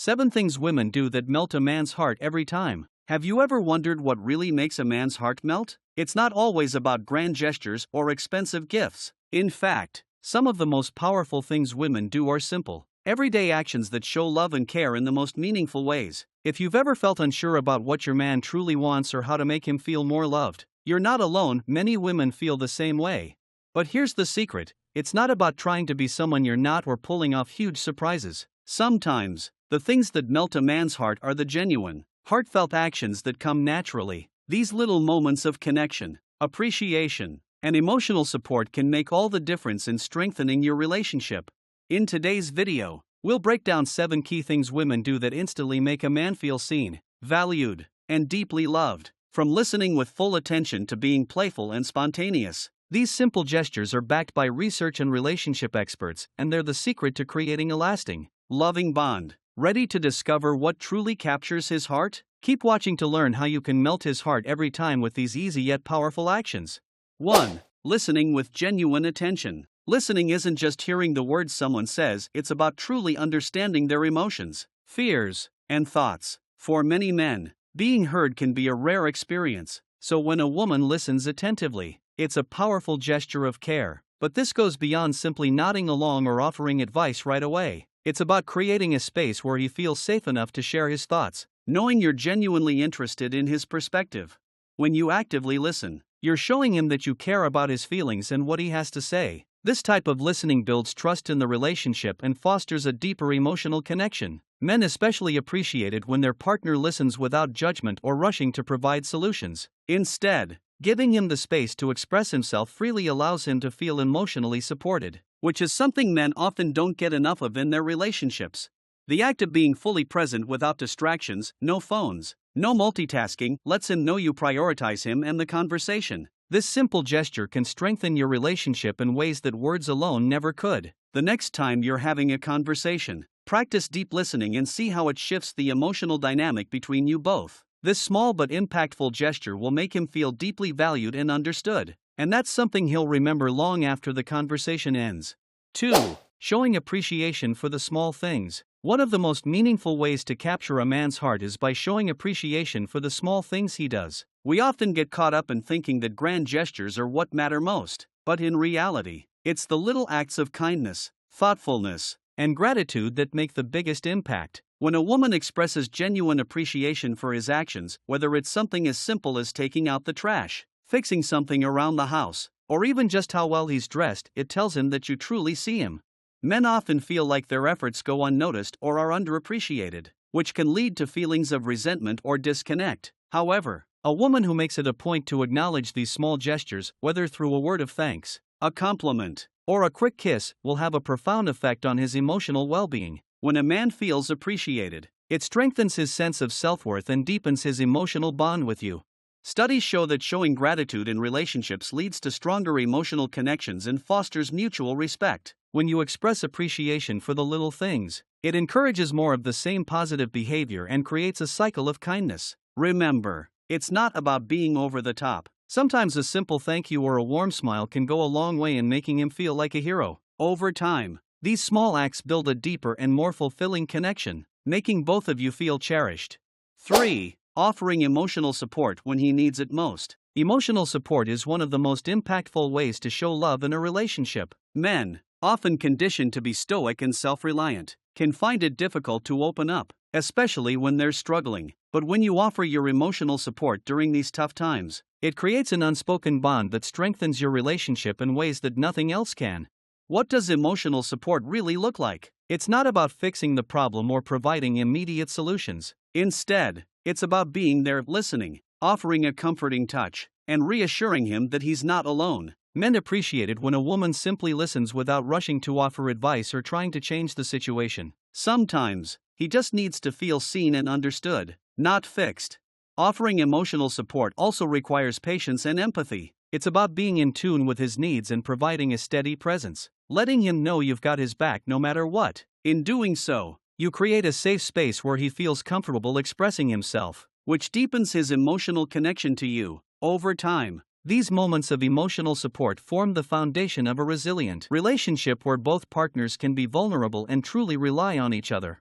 7 things women do that melt a man's heart every time. Have you ever wondered what really makes a man's heart melt? It's not always about grand gestures or expensive gifts. In fact, some of the most powerful things women do are simple, everyday actions that show love and care in the most meaningful ways. If you've ever felt unsure about what your man truly wants or how to make him feel more loved, you're not alone. Many women feel the same way. But here's the secret: it's not about trying to be someone you're not or pulling off huge surprises. Sometimes, the things that melt a man's heart are the genuine, heartfelt actions that come naturally. These little moments of connection, appreciation, and emotional support can make all the difference in strengthening your relationship. In today's video, we'll break down 7 key things women do that instantly make a man feel seen, valued, and deeply loved. From listening with full attention to being playful and spontaneous, these simple gestures are backed by research and relationship experts, and they're the secret to creating a lasting, loving bond. Ready to discover what truly captures his heart? Keep watching to learn how you can melt his heart every time with these easy yet powerful actions. 1. Listening with genuine attention. Listening isn't just hearing the words someone says, it's about truly understanding their emotions, fears, and thoughts. For many men, being heard can be a rare experience, so when a woman listens attentively, it's a powerful gesture of care. But this goes beyond simply nodding along or offering advice right away. It's about creating a space where he feels safe enough to share his thoughts, knowing you're genuinely interested in his perspective. When you actively listen, you're showing him that you care about his feelings and what he has to say. This type of listening builds trust in the relationship and fosters a deeper emotional connection. Men especially appreciate it when their partner listens without judgment or rushing to provide solutions. Instead, giving him the space to express himself freely allows him to feel emotionally supported, which is something men often don't get enough of in their relationships. The act of being fully present without distractions, no phones, no multitasking, lets him know you prioritize him and the conversation. This simple gesture can strengthen your relationship in ways that words alone never could. The next time you're having a conversation, practice deep listening and see how it shifts the emotional dynamic between you both. This small but impactful gesture will make him feel deeply valued and understood, and that's something he'll remember long after the conversation ends. 2. Showing appreciation for the small things. One of the most meaningful ways to capture a man's heart is by showing appreciation for the small things he does. We often get caught up in thinking that grand gestures are what matter most, but in reality, it's the little acts of kindness, thoughtfulness, and gratitude that make the biggest impact. When a woman expresses genuine appreciation for his actions, whether it's something as simple as taking out the trash, fixing something around the house, or even just how well he's dressed, it tells him that you truly see him. Men often feel like their efforts go unnoticed or are underappreciated, which can lead to feelings of resentment or disconnect. However, a woman who makes it a point to acknowledge these small gestures, whether through a word of thanks, a compliment, or a quick kiss, will have a profound effect on his emotional well-being. When a man feels appreciated, it strengthens his sense of self-worth and deepens his emotional bond with you. Studies show that showing gratitude in relationships leads to stronger emotional connections and fosters mutual respect. When you express appreciation for the little things, it encourages more of the same positive behavior and creates a cycle of kindness. Remember, it's not about being over the top. Sometimes a simple thank you or a warm smile can go a long way in making him feel like a hero. Over time, these small acts build a deeper and more fulfilling connection, making both of you feel cherished. 3. Offering emotional support when he needs it most. Emotional support is one of the most impactful ways to show love in a relationship. Men, often conditioned to be stoic and self-reliant, can find it difficult to open up, especially when they're struggling. But when you offer your emotional support during these tough times, it creates an unspoken bond that strengthens your relationship in ways that nothing else can. What does emotional support really look like? It's not about fixing the problem or providing immediate solutions. Instead, it's about being there, listening, offering a comforting touch, and reassuring him that he's not alone. Men appreciate it when a woman simply listens without rushing to offer advice or trying to change the situation. Sometimes, he just needs to feel seen and understood, not fixed. Offering emotional support also requires patience and empathy. It's about being in tune with his needs and providing a steady presence, letting him know you've got his back no matter what. In doing so, you create a safe space where he feels comfortable expressing himself, which deepens his emotional connection to you. Over time, these moments of emotional support form the foundation of a resilient relationship where both partners can be vulnerable and truly rely on each other.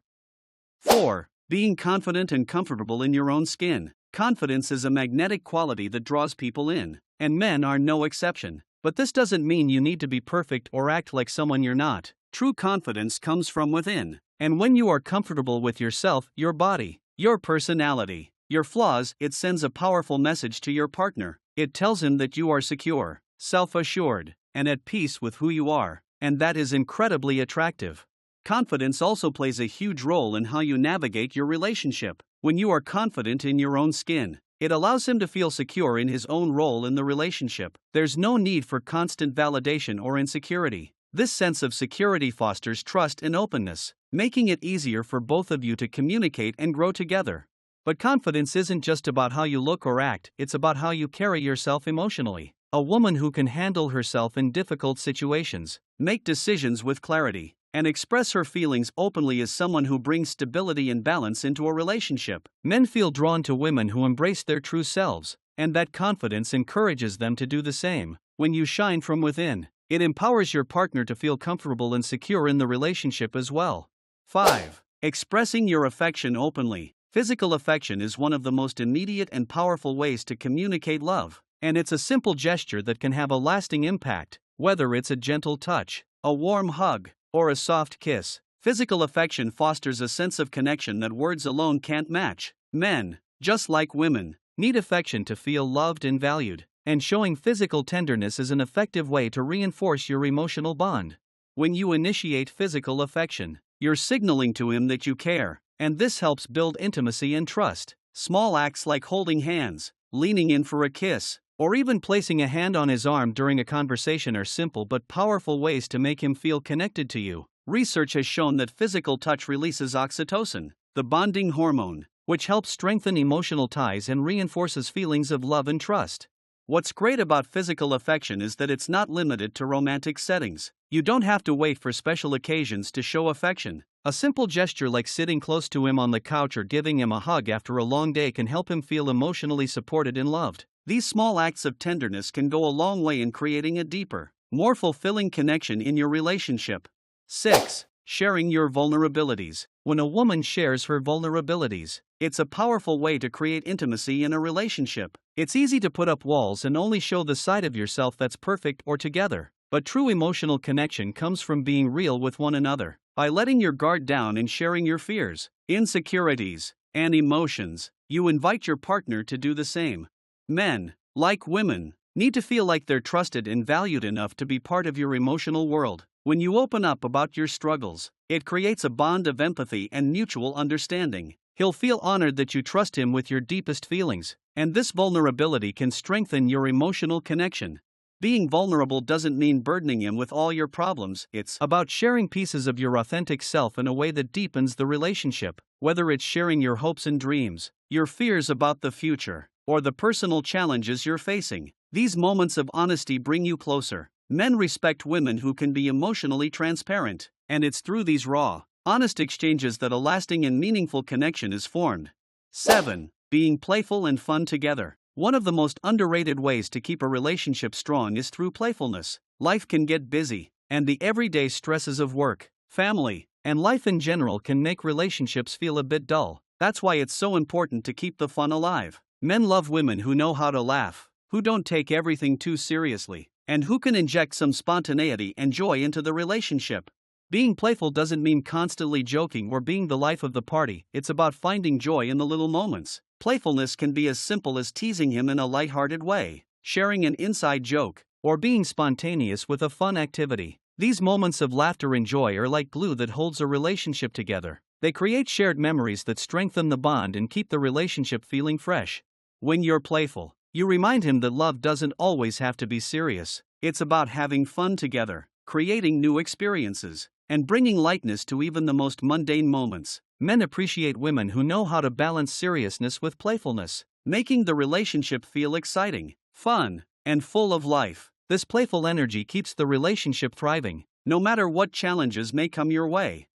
4. Being confident and comfortable in your own skin. Confidence is a magnetic quality that draws people in, and men are no exception. But this doesn't mean you need to be perfect or act like someone you're not. True confidence comes from within, and when you are comfortable with yourself, your body, your personality, your flaws, it sends a powerful message to your partner. It tells him that you are secure, self-assured, and at peace with who you are, and that is incredibly attractive. Confidence also plays a huge role in how you navigate your relationship. When you are confident in your own skin, it allows him to feel secure in his own role in the relationship. There's no need for constant validation or insecurity. This sense of security fosters trust and openness, making it easier for both of you to communicate and grow together. But confidence isn't just about how you look or act, it's about how you carry yourself emotionally. A woman who can handle herself in difficult situations, make decisions with clarity, and express her feelings openly is someone who brings stability and balance into a relationship. Men feel drawn to women who embrace their true selves, and that confidence encourages them to do the same. When you shine from within, it empowers your partner to feel comfortable and secure in the relationship as well. 5. Expressing your affection openly. Physical affection is one of the most immediate and powerful ways to communicate love, and it's a simple gesture that can have a lasting impact, whether it's a gentle touch, a warm hug, or a soft kiss. Physical affection fosters a sense of connection that words alone can't match. Men, just like women, need affection to feel loved and valued, and showing physical tenderness is an effective way to reinforce your emotional bond. When you initiate physical affection, you're signaling to him that you care, and this helps build intimacy and trust. Small acts like holding hands, leaning in for a kiss, or even placing a hand on his arm during a conversation are simple but powerful ways to make him feel connected to you. Research has shown that physical touch releases oxytocin, the bonding hormone, which helps strengthen emotional ties and reinforces feelings of love and trust. What's great about physical affection is that it's not limited to romantic settings. You don't have to wait for special occasions to show affection. A simple gesture like sitting close to him on the couch or giving him a hug after a long day can help him feel emotionally supported and loved. These small acts of tenderness can go a long way in creating a deeper, more fulfilling connection in your relationship. 6. Sharing your vulnerabilities. When a woman shares her vulnerabilities, it's a powerful way to create intimacy in a relationship. It's easy to put up walls and only show the side of yourself that's perfect or together, but true emotional connection comes from being real with one another. By letting your guard down and sharing your fears, insecurities, and emotions, you invite your partner to do the same. Men, like women, need to feel like they're trusted and valued enough to be part of your emotional world. When you open up about your struggles, it creates a bond of empathy and mutual understanding. He'll feel honored that you trust him with your deepest feelings, and this vulnerability can strengthen your emotional connection. Being vulnerable doesn't mean burdening him with all your problems, it's about sharing pieces of your authentic self in a way that deepens the relationship. Whether it's sharing your hopes and dreams, your fears about the future, or the personal challenges you're facing, these moments of honesty bring you closer. Men respect women who can be emotionally transparent, and it's through these raw, honest exchanges that a lasting and meaningful connection is formed. 7. Being playful and fun together. One of the most underrated ways to keep a relationship strong is through playfulness. Life can get busy, and the everyday stresses of work, family, and life in general can make relationships feel a bit dull. That's why it's so important to keep the fun alive. Men love women who know how to laugh, who don't take everything too seriously, and who can inject some spontaneity and joy into the relationship. Being playful doesn't mean constantly joking or being the life of the party, it's about finding joy in the little moments. Playfulness can be as simple as teasing him in a lighthearted way, sharing an inside joke, or being spontaneous with a fun activity. These moments of laughter and joy are like glue that holds a relationship together. They create shared memories that strengthen the bond and keep the relationship feeling fresh. When you're playful, you remind him that love doesn't always have to be serious. It's about having fun together, creating new experiences, and bringing lightness to even the most mundane moments. Men appreciate women who know how to balance seriousness with playfulness, making the relationship feel exciting, fun, and full of life. This playful energy keeps the relationship thriving, no matter what challenges may come your way.